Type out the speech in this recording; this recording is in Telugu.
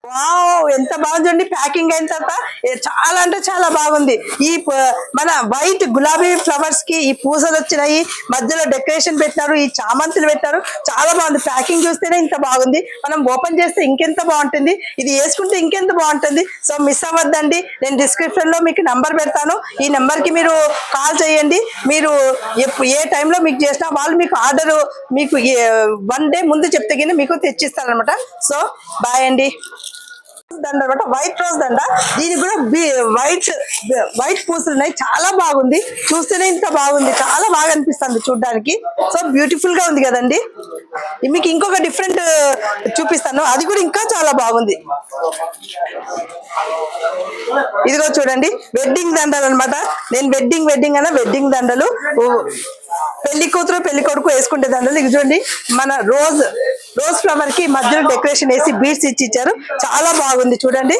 వావ్ ఎంత బాగుందండి ప్యాకింగ్ అయిన తర్వాత చాలా అంటే చాలా బాగుంది. ఈ మన వైట్ గులాబీ ఫ్లవర్స్ కి ఈ పూసలు వచ్చినాయి, మధ్యలో డెకరేషన్ పెట్టారు, ఈ చామంతులు పెట్టారు. చాలా బాగుంది. ప్యాకింగ్ చూస్తేనే ఇంత బాగుంది, మనం ఓపెన్ చేస్తే ఇంకెంత బాగుంటుంది, ఇది వేసుకుంటే ఇంకెంత బాగుంటుంది. సో మిస్ అవ్వద్దండి. నేను డిస్క్రిప్షన్ లో మీకు నంబర్ పెడతాను, ఈ నెంబర్ కి మీరు కాల్ చేయండి. మీరు ఏ టైంలో మీకు చేసినా వాళ్ళు మీకు ఆర్డర్ మీకు 1 డే ముందు చెప్తే కింద మీకు తెచ్చిస్తారనమాట. సో బాయ్ అండి. దండ అనమాట, వైట్ రోజ్ దండ. దీనికి కూడా వైట్ పూసలు ఉన్నాయి. చాలా బాగుంది, చూస్తేనే ఇంత బాగుంది, చాలా బాగా అనిపిస్తుంది చూడడానికి. సో బ్యూటిఫుల్ గా ఉంది కదండి. మీకు ఇంకొక డిఫరెంట్ చూపిస్తాను, అది కూడా ఇంకా చాలా బాగుంది. ఇదిగో చూడండి, వెడ్డింగ్ దండలు అనమాట. నేను వెడ్డింగ్ దండలు, పెళ్లి కూతురు పెళ్లి కొడుకు వేసుకుంటే దండలు. ఇది చూడండి, మన రోజ్ ఫ్లవర్ కి మధ్యలో డెకరేషన్ వేసి బీడ్స్ ఇచ్చారు. చాలా బాగుంది చూడండి.